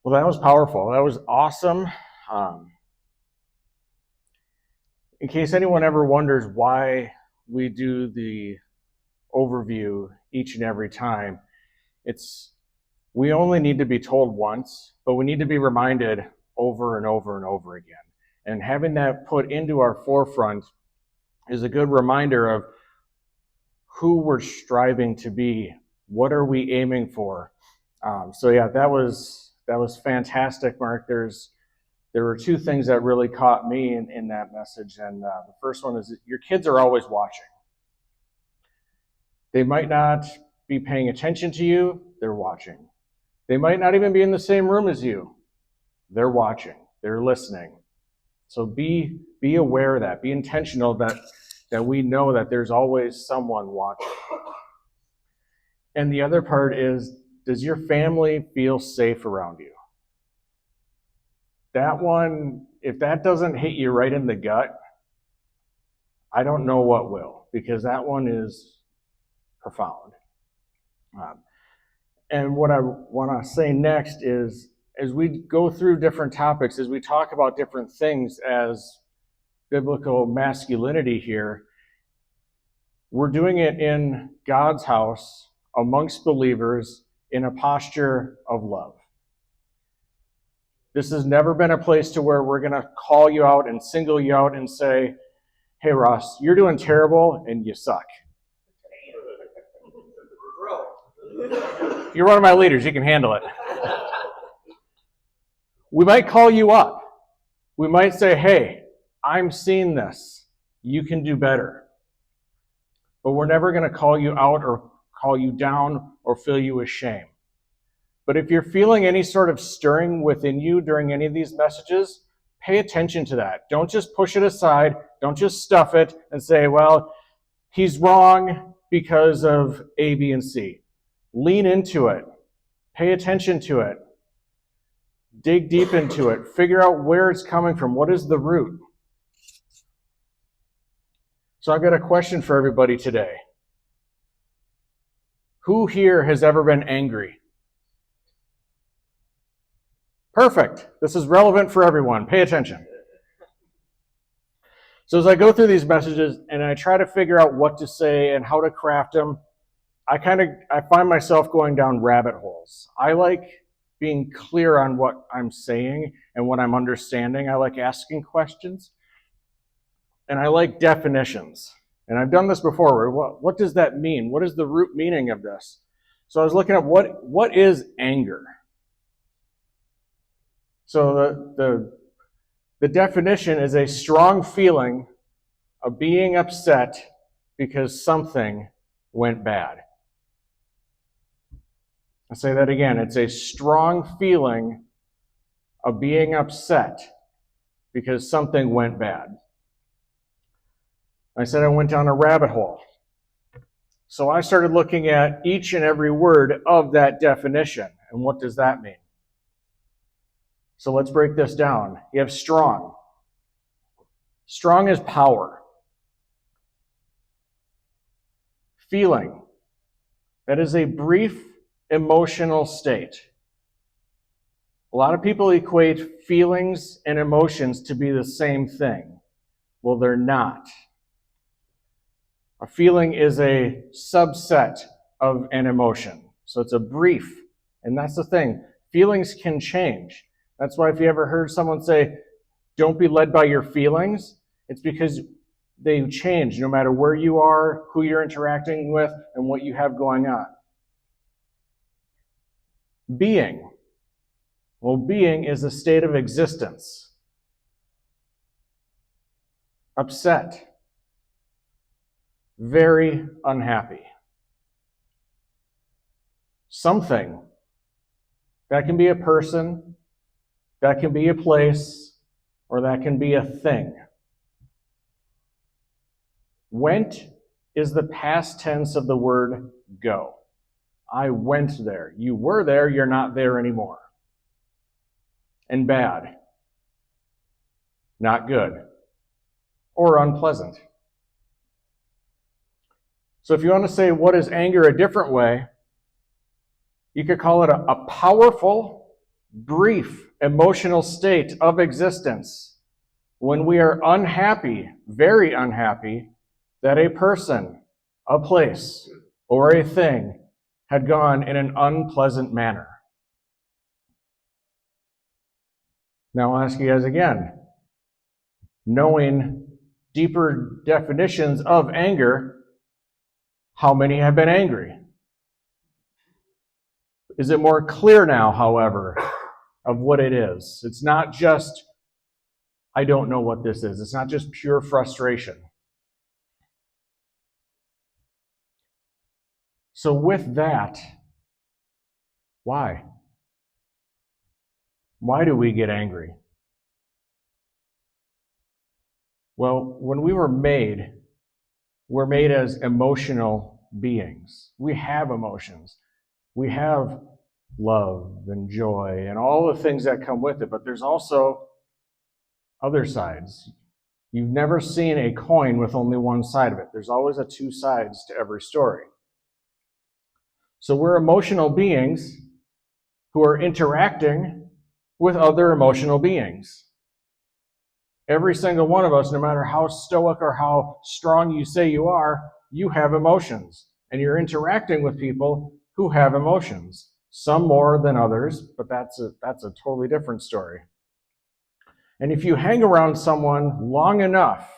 Well, that was powerful. That was awesome. Um, in case anyone ever wonders why we do the overview each and every time, it's we only need to be told once, but we need to be reminded over and over and over again. And having that put into our forefront is a good reminder of who we're striving to be. What are we aiming for? So yeah, that was fantastic, Mark. There were two things that really caught me in that message, and the first one is that your kids are always watching. They might not be paying attention to you, they're watching. They might not even be in the same room as you, they're watching, they're listening. So be aware of that, be intentional that we know that there's always someone watching. And the other part is, does your family feel safe around you? That one, if that doesn't hit you right in the gut, I don't know what will, because that one is profound. And what I want to say next is, as we go through different topics, as we talk about different things as biblical masculinity here, we're doing it in God's house, amongst believers, in a posture of love. This has never been a place to where we're going to call you out and single you out and say, hey, Ross, you're doing terrible and you suck. You're one of my leaders. You can handle it. We might call you up. We might say, hey, I'm seeing this. You can do better. But we're never going to call you out or call you down or fill you with shame. But if you're feeling any sort of stirring within you during any of these messages, pay attention to that. Don't just push it aside. Don't just stuff it and say, well, he's wrong because of A, B, and C. Lean into it. Pay attention to it. Dig deep into it. Figure out where it's coming from. What is the root? So I've got a question for everybody today. Who here has ever been angry? Perfect. This is relevant for everyone. Pay attention. So as I go through these messages and I try to figure out what to say and how to craft them, I find myself going down rabbit holes. I like being clear on what I'm saying and what I'm understanding. I like asking questions. And I like definitions. And I've done this before. What does that mean? What is the root meaning of this? So I was looking at what is anger? So the definition is a strong feeling of being upset because something went bad. I'll say that again. It's a strong feeling of being upset because something went bad. I said I went down a rabbit hole. So I started looking at each and every word of that definition. And what does that mean? So let's break this down. You have strong. Strong is power. Feeling. That is a brief emotional state. A lot of people equate feelings and emotions to be the same thing. Well, they're not. A feeling is a subset of an emotion. So it's a brief. And that's the thing. Feelings can change. That's why if you ever heard someone say, don't be led by your feelings, it's because they change no matter where you are, who you're interacting with, and what you have going on. Being. Well, being is a state of existence. Upset. Very unhappy. Something. That can be a person, that can be a place, or that can be a thing. Went is the past tense of the word go. I went there. You were there, you're not there anymore. And bad. Not good. Or unpleasant. So if you want to say what is anger a different way, you could call it a powerful brief emotional state of existence when we are unhappy, very unhappy, that a person, a place, or a thing had gone in an unpleasant manner. Now I'll ask you guys again, knowing deeper definitions of anger, how many have been angry? Is it more clear now, however, of what it is? It's not just, I don't know what this is. It's not just pure frustration. So with that, why? Why do we get angry? Well, when we're made as emotional beings. We have emotions. We have love and joy and all the things that come with it, but there's also other sides. You've never seen a coin with only one side of it. There's always two sides to every story. So we're emotional beings who are interacting with other emotional beings. Every single one of us, no matter how stoic or how strong you say you are, you have emotions. And you're interacting with people who have emotions. Some more than others, but that's a totally different story. And if you hang around someone long enough,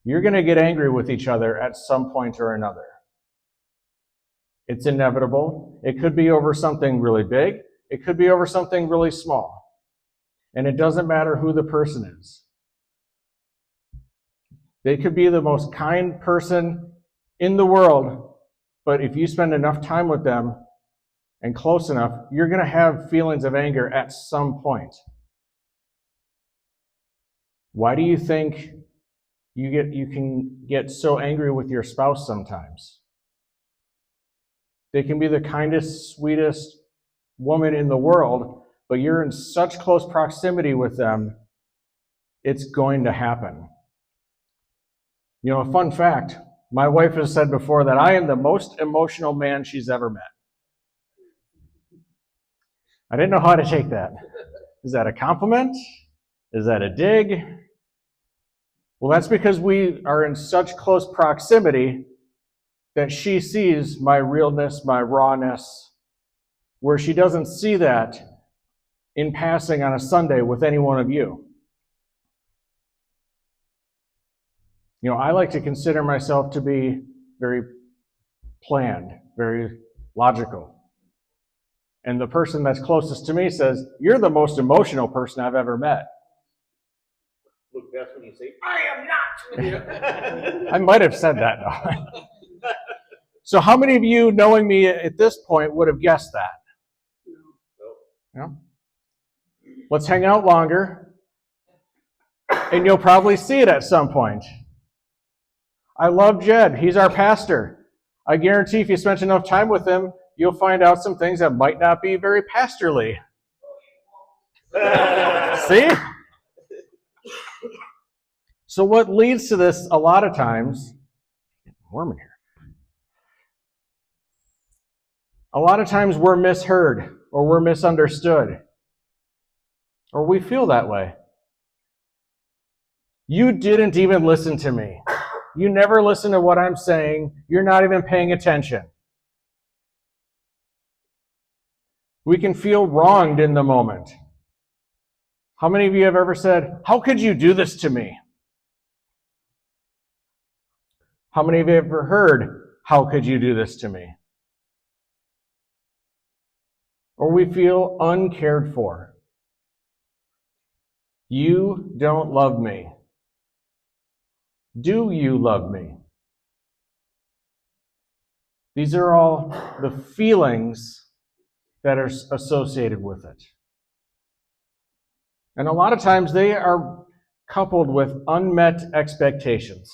you're going to get angry with each other at some point or another. It's inevitable. It could be over something really big. It could be over something really small. And it doesn't matter who the person is. They could be the most kind person in the world, but if you spend enough time with them and close enough, you're going to have feelings of anger at some point. Why do you think you can get so angry with your spouse sometimes? They can be the kindest, sweetest woman in the world, but you're in such close proximity with them, it's going to happen. You know, a fun fact, my wife has said before that I am the most emotional man she's ever met. I didn't know how to take that. Is that a compliment? Is that a dig? Well, that's because we are in such close proximity that she sees my realness, my rawness, where she doesn't see that in passing on a Sunday with any one of you. You know, I like to consider myself to be very planned, very logical. And the person that's closest to me says, "You're the most emotional person I've ever met." Look, that's when you say, "I am not." I might have said that now. So how many of you, knowing me at this point, would have guessed that? No? Let's hang out longer, and you'll probably see it at some point. I love Jed. He's our pastor. I guarantee if you spend enough time with him, you'll find out some things that might not be very pastorly. See? So what leads to this a lot of times, warm in here. A lot of times we're misheard or we're misunderstood. Or we feel that way. You didn't even listen to me. You never listen to what I'm saying. You're not even paying attention. We can feel wronged in the moment. How many of you have ever said, "How could you do this to me?" How many of you have ever heard, "How could you do this to me?" Or we feel uncared for. You don't love me. Do you love me? These are all the feelings that are associated with it. And a lot of times they are coupled with unmet expectations.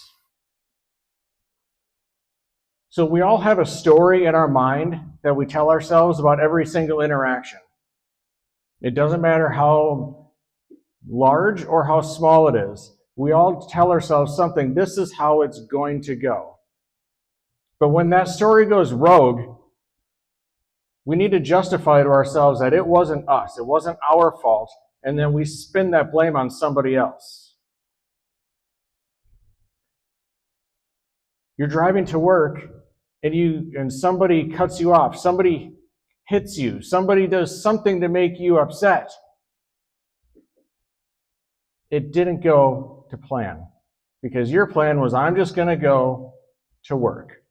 So we all have a story in our mind that we tell ourselves about every single interaction. It doesn't matter how large or how small it is. We all tell ourselves something, this is how it's going to go. But when that story goes rogue, We need to justify to ourselves that it wasn't us, it wasn't our fault, and then we spin that blame on somebody else. You're driving to work and somebody cuts you off, somebody hits you, somebody does something to make you upset. It didn't go to plan because your plan was, I'm just going to go to work.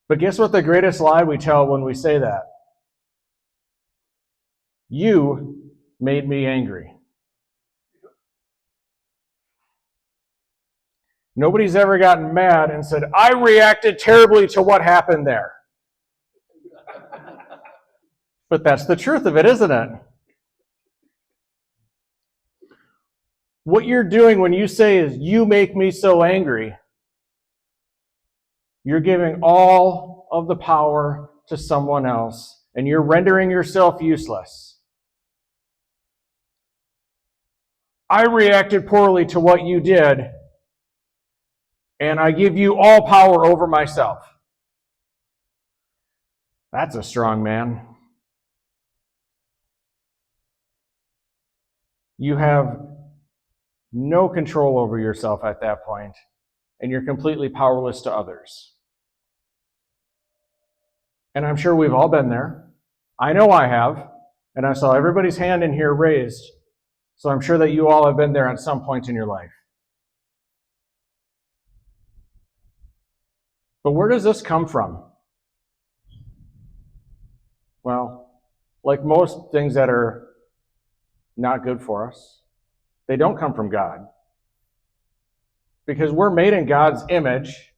But guess what the greatest lie we tell when we say that? You made me angry. Nobody's ever gotten mad and said, I reacted terribly to what happened there. But that's the truth of it, isn't it? What you're doing when you say is, you make me so angry, you're giving all of the power to someone else, and you're rendering yourself useless. I reacted poorly to what you did, and I give you all power over myself. That's a strong man. You have no control over yourself at that point, and you're completely powerless to others. And I'm sure we've all been there. I know I have, and I saw everybody's hand in here raised, so I'm sure that you all have been there at some point in your life. But where does this come from? Well, like most things that are not good for us, they don't come from God. Because we're made in God's image,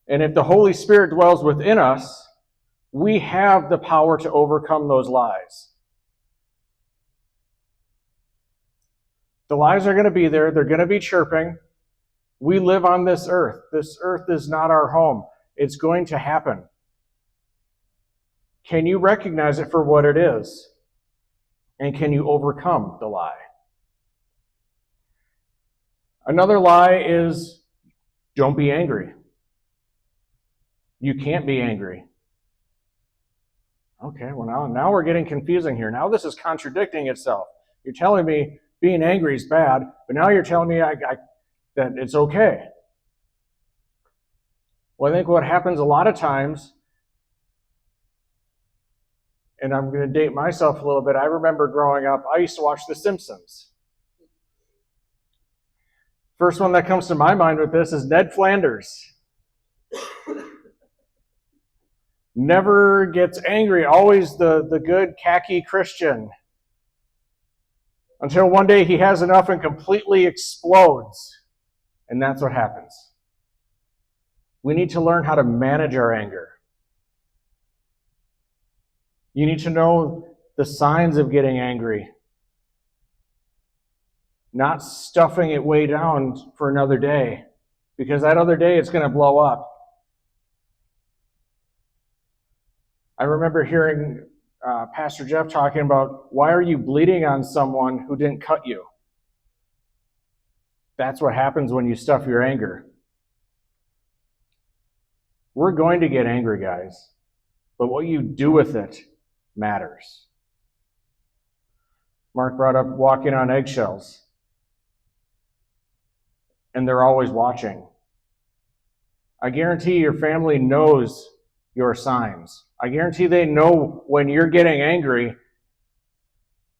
and if the Holy Spirit dwells within us, we have the power to overcome those lies. The lies are going to be there. They're going to be chirping. We live on this earth. This earth is not our home. It's going to happen. Can you recognize it for what it is? And can you overcome the lie? Another lie is, don't be angry. You can't be angry. Okay, well now we're getting confusing here. Now this is contradicting itself. You're telling me being angry is bad, but now you're telling me that it's okay. Well, I think what happens a lot of times, and I'm going to date myself a little bit, I remember growing up, I used to watch The Simpsons. First one that comes to my mind with this is Ned Flanders. Never gets angry, always the good khaki Christian. Until one day he has enough and completely explodes. And that's what happens. We need to learn how to manage our anger. You need to know the signs of getting angry. Not stuffing it way down for another day. Because that other day it's going to blow up. I remember hearing Pastor Jeff talking about, why are you bleeding on someone who didn't cut you? That's what happens when you stuff your anger. We're going to get angry, guys. But what you do with it matters. Mark brought up walking on eggshells. And they're always watching. I guarantee your family knows your signs. I guarantee they know when you're getting angry.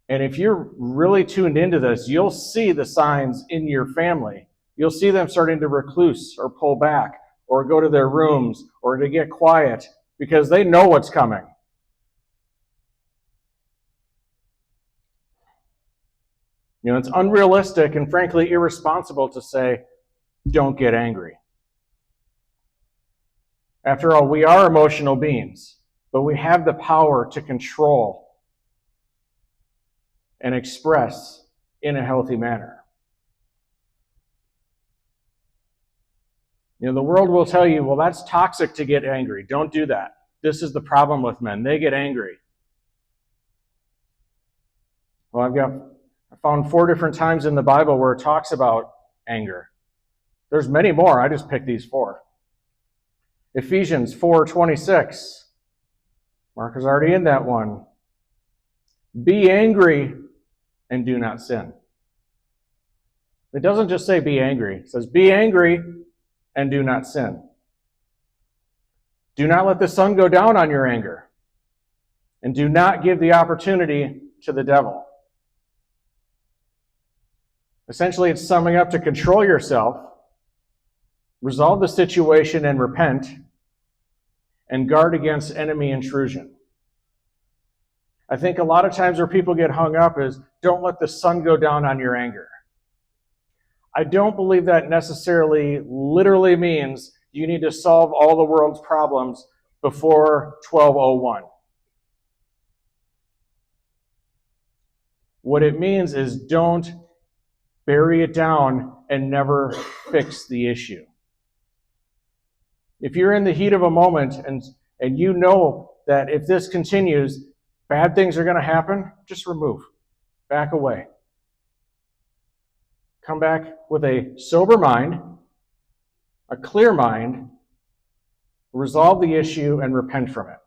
And if you're really tuned into this, you'll see the signs in your family. You'll see them starting to recluse or pull back or go to their rooms or to get quiet because they know what's coming. You know, it's unrealistic and frankly irresponsible to say, don't get angry. After all, we are emotional beings, but we have the power to control and express in a healthy manner. You know, the world will tell you, well, that's toxic to get angry. Don't do that. This is the problem with men. They get angry. Well, I found 4 different times in the Bible where it talks about anger. There's many more. I just picked these 4. Ephesians 4:26. Mark is already in that one. Be angry and do not sin. It doesn't just say be angry. It says be angry and do not sin. Do not let the sun go down on your anger. And do not give the opportunity to the devil. Essentially, it's summing up to control yourself, resolve the situation and repent, and guard against enemy intrusion. I think a lot of times where people get hung up is don't let the sun go down on your anger. I don't believe that necessarily literally means you need to solve all the world's problems before 12:01. What it means is don't bury it down and never fix the issue. If you're in the heat of a moment and you know that if this continues, bad things are going to happen, just remove. Back away. Come back with a sober mind, a clear mind, resolve the issue, and repent from it.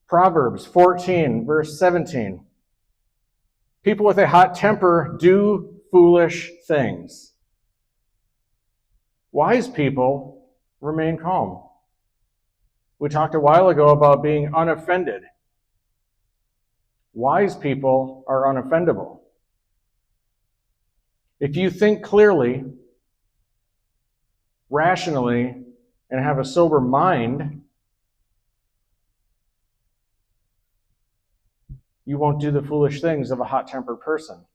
Proverbs 14, verse 17. People with a hot temper do foolish things. Wise people remain calm. We talked a while ago about being unoffended. Wise people are unoffendable. If you think clearly, rationally, and have a sober mind, you won't do the foolish things of a hot-tempered person.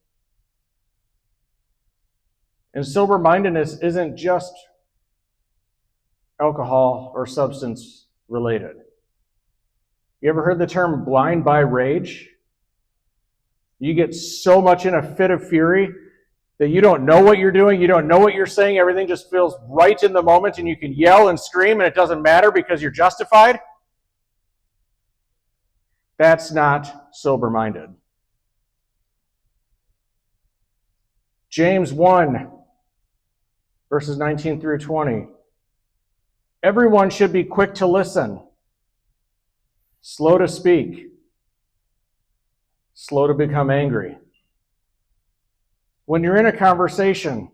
And sober-mindedness isn't just alcohol or substance related. You ever heard the term blind by rage? You get so much in a fit of fury that you don't know what you're doing, you don't know what you're saying, everything just feels right in the moment, and you can yell and scream and it doesn't matter because you're justified. That's not sober-minded. James 1, verses 19 through 20. Everyone should be quick to listen, slow to speak, slow to become angry. When you're in a conversation,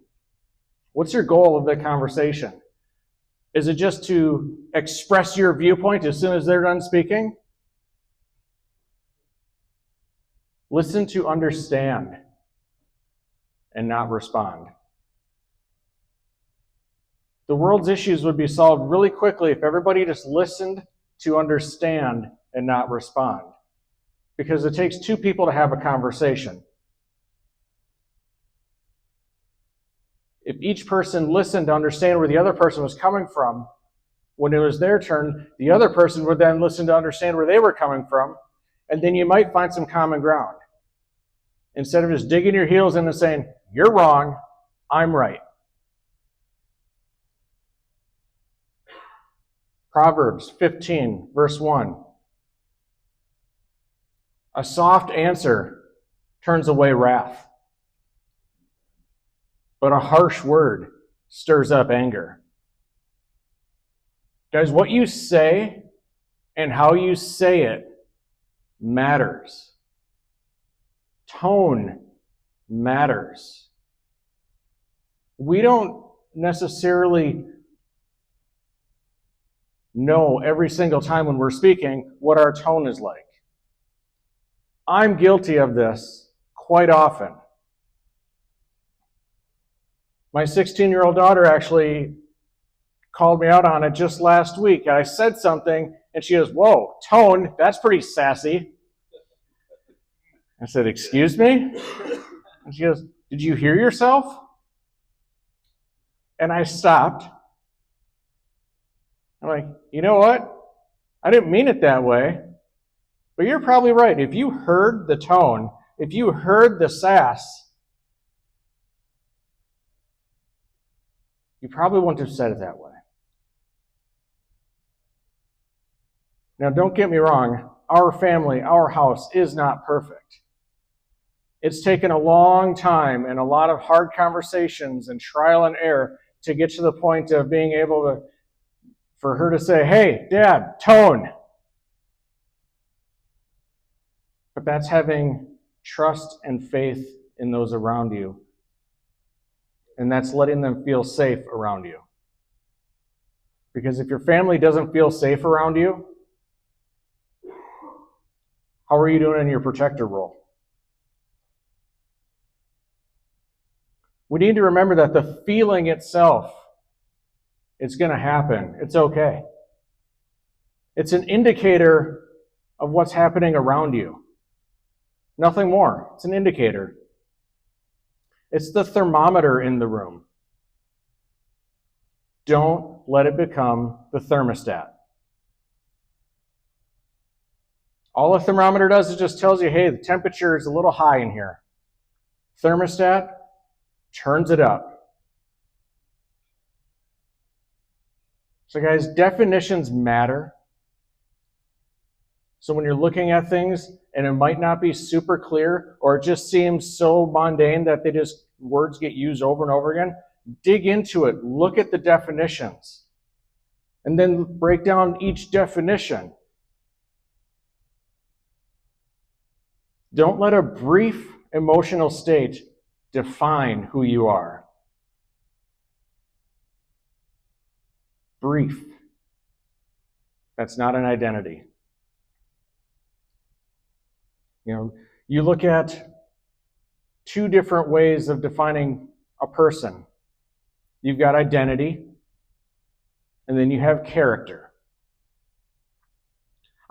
what's your goal of the conversation? Is it just to express your viewpoint as soon as they're done speaking? Listen to understand and not respond. The world's issues would be solved really quickly if everybody just listened to understand and not respond. Because it takes two people to have a conversation. If each person listened to understand where the other person was coming from, when it was their turn, the other person would then listen to understand where they were coming from, and then you might find some common ground. Instead of just digging your heels in and saying, you're wrong, I'm right. Proverbs 15, verse 1. A soft answer turns away wrath, but a harsh word stirs up anger. Guys, what you say and how you say it matters. Tone matters. We don't necessarily know every single time when we're speaking what our tone is like. I'm guilty of this quite often. My 16-year-old daughter actually called me out on it just last week. I said something, and she goes, whoa, tone, that's pretty sassy. I said, excuse me? And she goes, did you hear yourself? And I stopped. I'm like, you know what? I didn't mean it that way. But you're probably right. If you heard the tone, if you heard the sass, you probably wouldn't have said it that way. Now, don't get me wrong. Our family, our house is not perfect. It's taken a long time and a lot of hard conversations and trial and error to get to the point of being able to, for her to say, hey, Dad, tone. But that's having trust and faith in those around you. And that's letting them feel safe around you. Because if your family doesn't feel safe around you, how are you doing in your protector role? We need to remember that the feeling itself, it's going to happen. It's okay. It's an indicator of what's happening around you. Nothing more. It's an indicator. It's the thermometer in the room. Don't let it become the thermostat. All a thermometer does is just tells you, hey, the temperature is a little high in here. Thermostat turns it up. So guys, definitions matter. So when you're looking at things and it might not be super clear, or it just seems so mundane that words get used over and over again, dig into it, look at the definitions, and then break down each definition. Don't let a brief emotional state define who you are. Brief. That's not an identity. You look at two different ways of defining a person. You've got identity, and then you have character.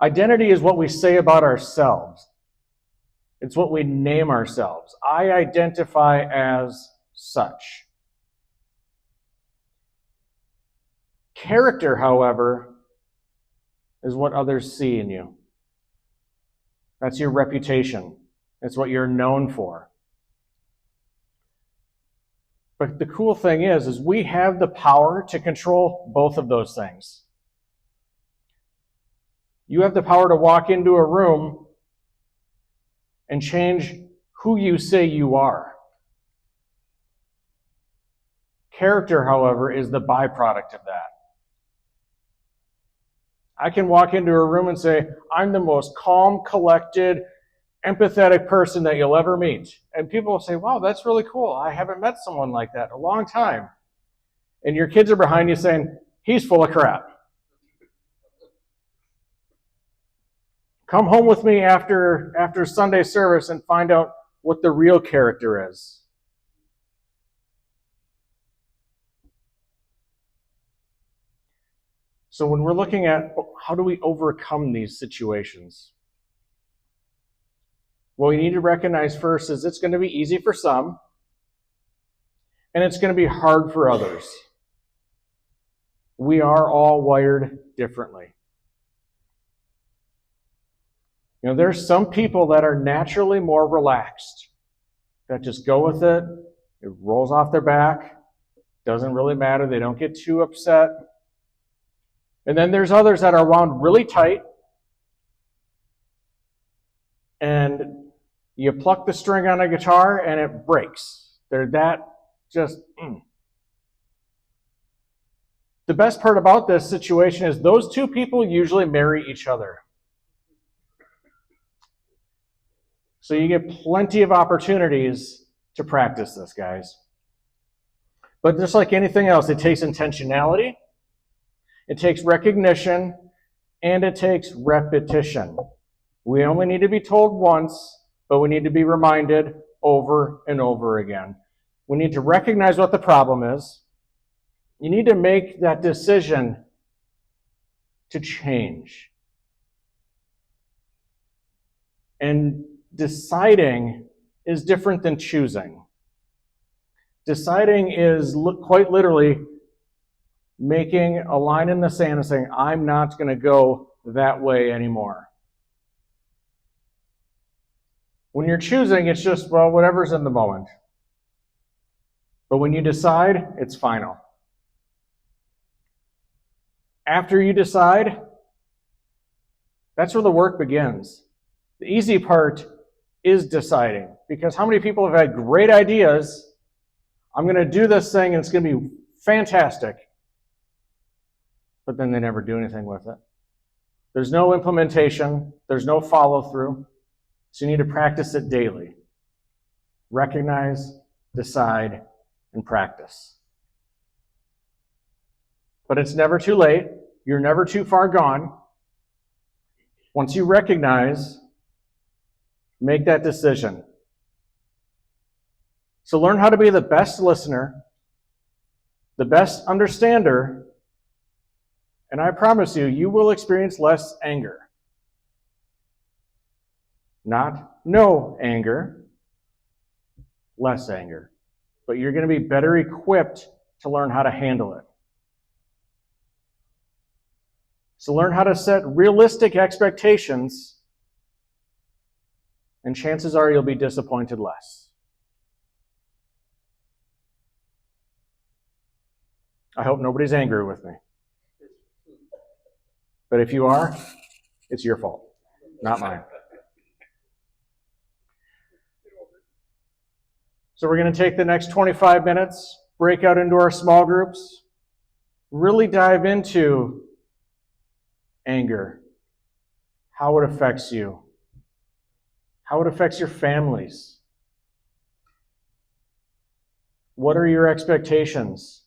Identity is what we say about ourselves. It's what we name ourselves. I identify as such. Character, however, is what others see in you. That's your reputation. It's what you're known for. But the cool thing is we have the power to control both of those things. You have the power to walk into a room and change who you say you are. Character, however, is the byproduct of that. I can walk into a room and say, I'm the most calm, collected, empathetic person that you'll ever meet. And people will say, wow, that's really cool. I haven't met someone like that in a long time. And your kids are behind you saying, he's full of crap. Come home with me after Sunday service and find out what the real character is. So when we're looking at how do we overcome these situations, what we need to recognize first is it's going to be easy for some, and it's going to be hard for others. We are all wired differently. There's some people that are naturally more relaxed, that just go with it. It rolls off their back. Doesn't really matter. They don't get too upset. And then there's others that are wound really tight, and you pluck the string on a guitar and it breaks. They're that just... The best part about this situation is those two people usually marry each other. So you get plenty of opportunities to practice this, guys. But just like anything else, it takes intentionality, it takes recognition, and it takes repetition. We only need to be told once, but we need to be reminded over and over again. We need to recognize what the problem is. You need to make that decision to change. And deciding is different than choosing. Deciding is quite literally making a line in the sand and saying, I'm not going to go that way anymore. When you're choosing, it's just, well, whatever's in the moment. But when you decide, it's final. After you decide, that's where the work begins. The easy part is deciding, because how many people have had great ideas? I'm going to do this thing and it's going to be fantastic. But then they never do anything with it. There's no implementation. There's no follow-through. So you need to practice it daily. Recognize, decide, and practice. But it's never too late. You're never too far gone. Once you recognize, make that decision. So learn how to be the best listener, the best understander, and I promise you, you will experience less anger. Not no anger, less anger. But you're going to be better equipped to learn how to handle it. So learn how to set realistic expectations, and chances are you'll be disappointed less. I hope nobody's angry with me. But if you are, it's your fault, not mine. So we're going to take the next 25 minutes, break out into our small groups, really dive into anger, how it affects you, how it affects your families. What are your expectations?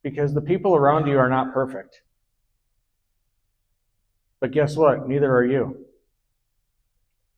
Because the people around you are not perfect. But guess what? Neither are you.